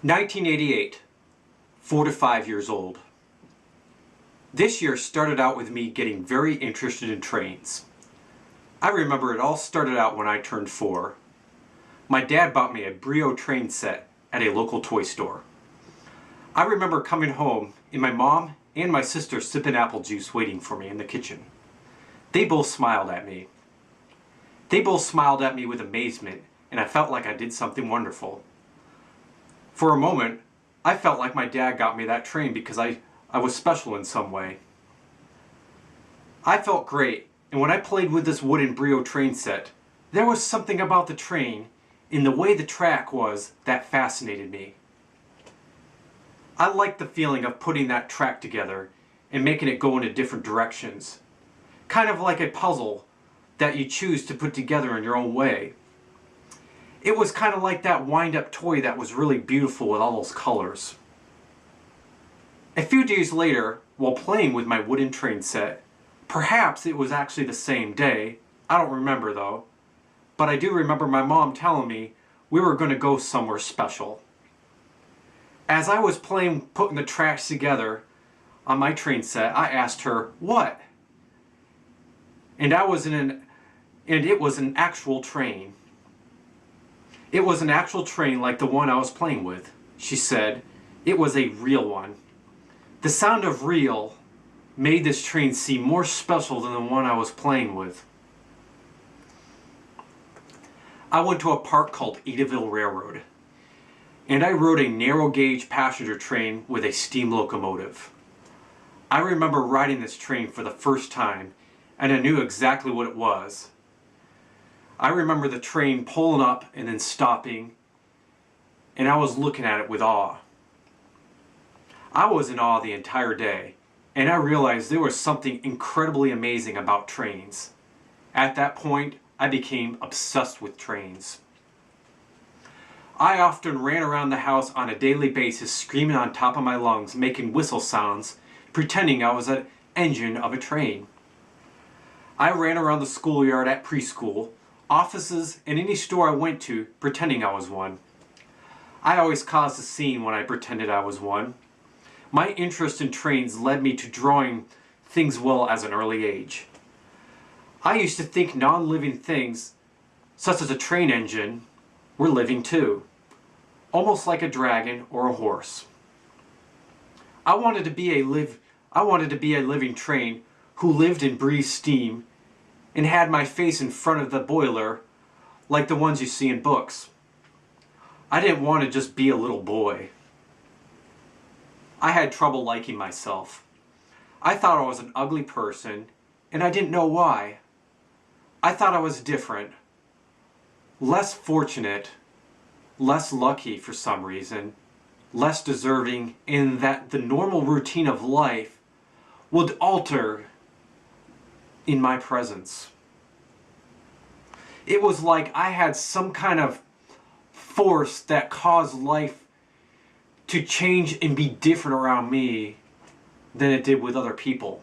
1988, 4 to 5 years old. This year started out with me getting very interested in trains. I remember it all started out when I turned 4. My dad bought me a Brio train set at a local toy store. I remember coming home and my mom and my sister sipping apple juice waiting for me in the kitchen. They both smiled at me. They both smiled at me with amazement, and I felt like I did something wonderful. For a moment, I felt like my dad got me that train because I was special in some way. I felt great, and when I played with this wooden Brio train set, there was something about the train and the way the track was that fascinated me. I liked the feeling of putting that track together and making it go into different directions. Kind of like a puzzle that you choose to put together in your own way. It was kind of like that wind-up toy that was really beautiful with all those colors. A few days later, while playing with my wooden train set, perhaps it was actually the same day, I don't remember though, but I do remember my mom telling me we were going to go somewhere special. As I was putting the tracks together on my train set, I asked her, "What?" And it was an actual train. It was an actual train like the one I was playing with. She said it was a real one. The sound of real made this train seem more special than the one I was playing with. I went to a park called Edaville Railroad, and I rode a narrow gauge passenger train with a steam locomotive. I remember riding this train for the first time, and I knew exactly what it was. I remember the train pulling up and then stopping, and I was looking at it with awe. I was in awe the entire day, and I realized there was something incredibly amazing about trains. At that point, I became obsessed with trains. I often ran around the house on a daily basis screaming on top of my lungs, making whistle sounds, pretending I was an engine of a train. I ran around the schoolyard at preschool, offices, and any store I went to, pretending I was one. I always caused a scene when I pretended I was one. My interest in trains led me to drawing things well as an early age. I used to think non-living things, such as a train engine, were living too, almost like a dragon or a horse. I wanted to be a living train who lived and breathed steam and had my face in front of the boiler like the ones you see in books. I didn't want to just be a little boy. I had trouble liking myself. I thought I was an ugly person, and I didn't know why. I thought I was different, less fortunate, less lucky for some reason, less deserving, and that the normal routine of life would alter in my presence. It was like I had some kind of force that caused life to change and be different around me than it did with other people.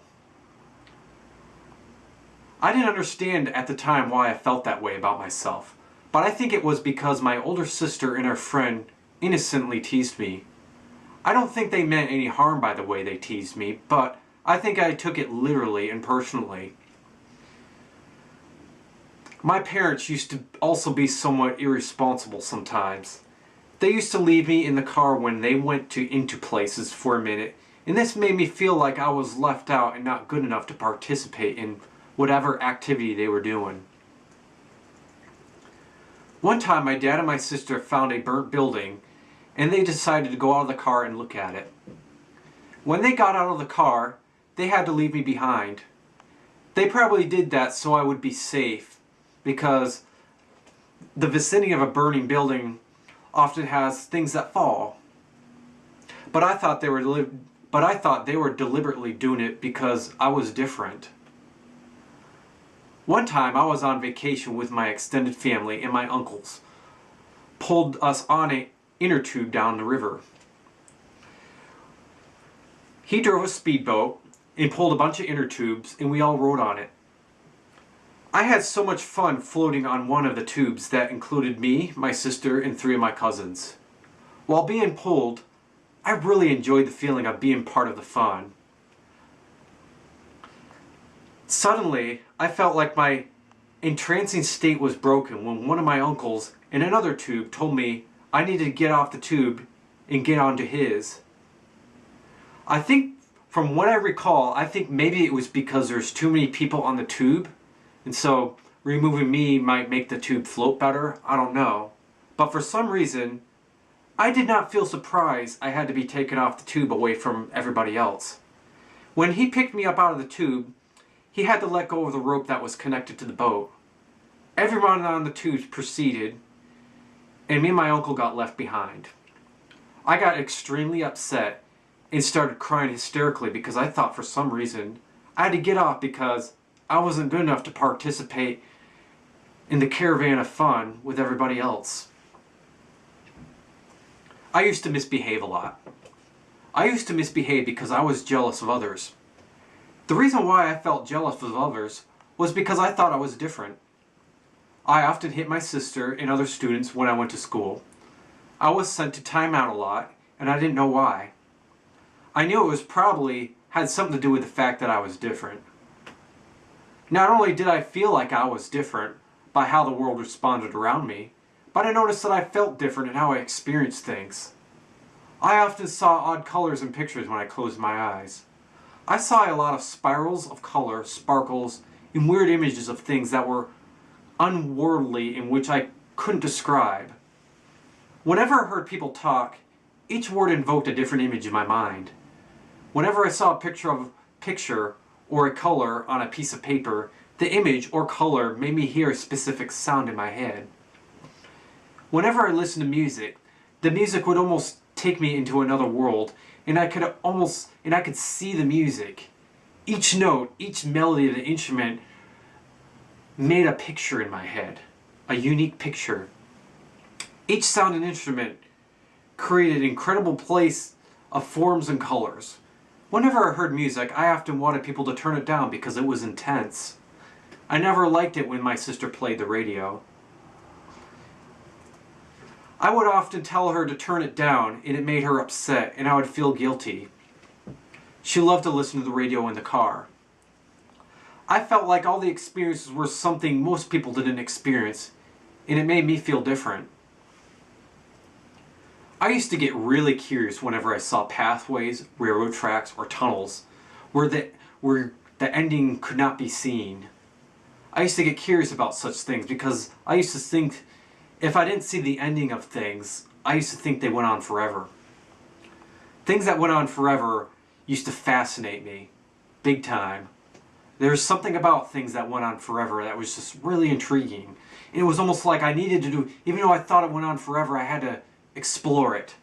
I didn't understand at the time why I felt that way about myself, but I think it was because my older sister and her friend innocently teased me. I don't think they meant any harm by the way they teased me, but I think I took it literally and personally. My parents used to also be somewhat irresponsible sometimes. They used to leave me in the car when they went into places for a minute, and this made me feel like I was left out and not good enough to participate in whatever activity they were doing. One time my dad and my sister found a burnt building, and they decided to go out of the car and look at it. When they got out of the car, they had to leave me behind. They probably did that so I would be safe, because the vicinity of a burning building often has things that fall. But I thought they were deliberately doing it because I was different. One time I was on vacation with my extended family, and my uncles pulled us on an inner tube down the river. He drove a speedboat and pulled a bunch of inner tubes, and we all rode on it. I had so much fun floating on one of the tubes that included me, my sister, and 3 of my cousins. While being pulled, I really enjoyed the feeling of being part of the fun. Suddenly, I felt like my entrancing state was broken when one of my uncles in another tube told me I needed to get off the tube and get onto his. I think, from what I recall, I think maybe it was because there's too many people on the tube, and so removing me might make the tube float better. I don't know. But for some reason, I did not feel surprised I had to be taken off the tube away from everybody else. When he picked me up out of the tube, he had to let go of the rope that was connected to the boat. Everyone on the tube proceeded, and me and my uncle got left behind. I got extremely upset and started crying hysterically because I thought for some reason I had to get off because I wasn't good enough to participate in the caravan of fun with everybody else. I used to misbehave a lot. I used to misbehave because I was jealous of others. The reason why I felt jealous of others was because I thought I was different. I often hit my sister and other students when I went to school. I was sent to timeout a lot, and I didn't know why. I knew it was probably had something to do with the fact that I was different. Not only did I feel like I was different by how the world responded around me, but I noticed that I felt different in how I experienced things. I often saw odd colors in pictures when I closed my eyes. I saw a lot of spirals of color, sparkles, and weird images of things that were unworldly in which I couldn't describe. Whenever I heard people talk, each word invoked a different image in my mind. Whenever I saw a picture or a color on a piece of paper, the image or color made me hear a specific sound in my head. Whenever I listened to music, the music would almost take me into another world, and I could see the music. Each note, each melody of the instrument made a picture in my head, a unique picture. Each sound and instrument created an incredible place of forms and colors. Whenever I heard music, I often wanted people to turn it down because it was intense. I never liked it when my sister played the radio. I would often tell her to turn it down, and it made her upset, and I would feel guilty. She loved to listen to the radio in the car. I felt like all the experiences were something most people didn't experience, and it made me feel different. I used to get really curious whenever I saw pathways, railroad tracks, or tunnels where the ending could not be seen. I used to get curious about such things because I used to think if I didn't see the ending of things, I used to think they went on forever. Things that went on forever used to fascinate me, big time. There was something about things that went on forever that was just really intriguing. And it was almost like I needed to do, even though I thought it went on forever, I had to explore it.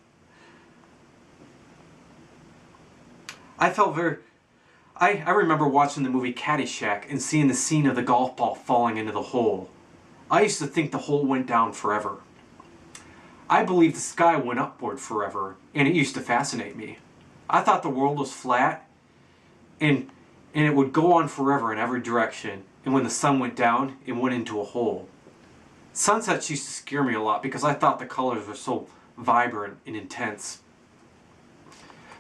I remember watching the movie Caddyshack and seeing the scene of the golf ball falling into the hole. I used to think the hole went down forever. I believed the sky went upward forever, and it used to fascinate me. I thought the world was flat, and it would go on forever in every direction, and when the sun went down, it went into a hole. Sunsets used to scare me a lot because I thought the colors were so vibrant and intense.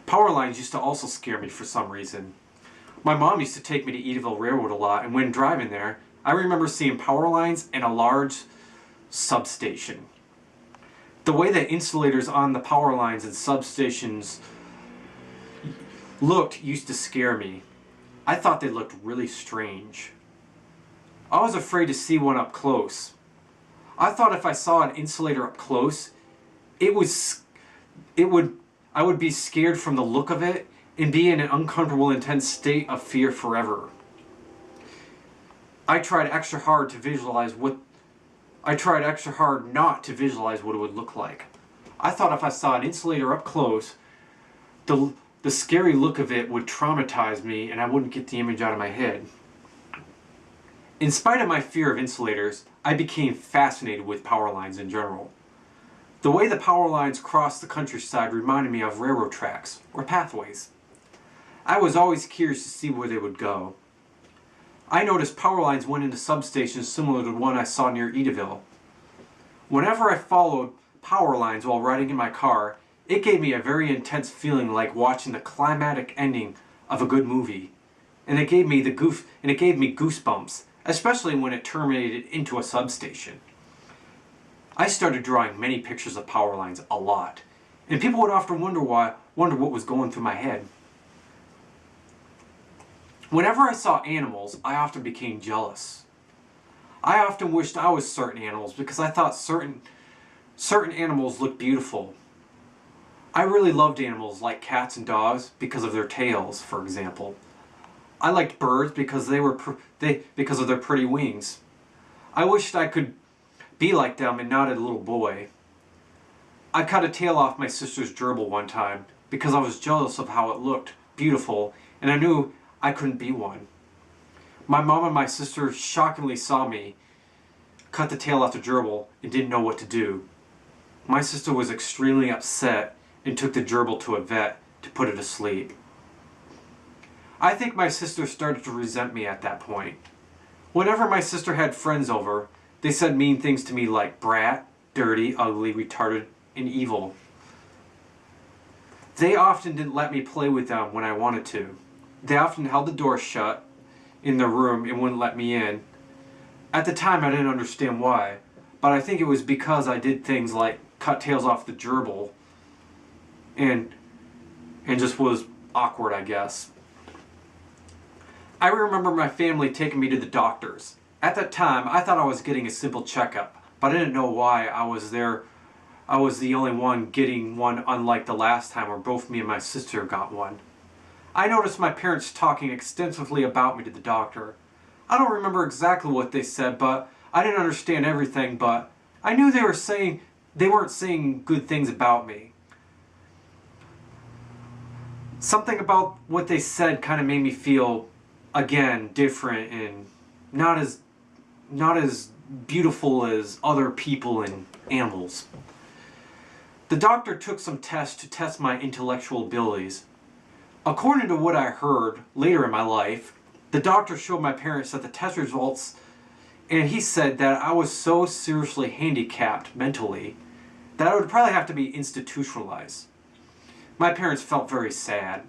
Power lines used to also scare me for some reason. My mom used to take me to Edaville Railroad a lot, and when driving there, I remember seeing power lines and a large substation. The way the insulators on the power lines and substations looked used to scare me. I thought they looked really strange. I was afraid to see one up close. I thought if I saw an insulator up close, I would be scared from the look of it and be in an uncomfortable, intense state of fear forever. I tried extra hard not to visualize what it would look like. I thought if I saw an insulator up close, the scary look of it would traumatize me and I wouldn't get the image out of my head. In spite of my fear of insulators, I became fascinated with power lines in general. The way the power lines crossed the countryside reminded me of railroad tracks or pathways. I was always curious to see where they would go. I noticed power lines went into substations similar to the one I saw near Edaville. Whenever I followed power lines while riding in my car, It gave me a very intense feeling like watching the climatic ending of a good movie. And it gave me goosebumps, especially when it terminated into a substation. I started drawing many pictures of power lines a lot, and people would often wonder what was going through my head. Whenever I saw animals, I often became jealous. I often wished I was certain animals because I thought certain animals looked beautiful. I really loved animals like cats and dogs because of their tails, for example. I liked birds because because of their pretty wings. I wished I could be like them and not a little boy. I cut a tail off my sister's gerbil one time because I was jealous of how it looked beautiful, and I knew I couldn't be one. My mom and my sister shockingly saw me cut the tail off the gerbil and didn't know what to do. My sister was extremely upset and took the gerbil to a vet to put it to sleep. I think my sister started to resent me at that point. Whenever my sister had friends over, they said mean things to me like brat, dirty, ugly, retarded, and evil. They often didn't let me play with them when I wanted to. They often held the door shut in their room and wouldn't let me in. At the time I didn't understand why, but I think it was because I did things like cut tails off the gerbil and just was awkward, I guess. I remember my family taking me to the doctors. At that time, I thought I was getting a simple checkup, but I didn't know why I was there. I was the only one getting one, unlike the last time where both me and my sister got one. I noticed my parents talking extensively about me to the doctor. I don't remember exactly what they said, but I didn't understand everything, but I knew they weren't saying good things about me. Something about what they said kind of made me feel, again, different and not as beautiful as other people and animals. The doctor took some tests to test my intellectual abilities. According to what I heard later in my life, the doctor showed my parents that the test results, and he said that I was so seriously handicapped mentally that I would probably have to be institutionalized. My parents felt very sad.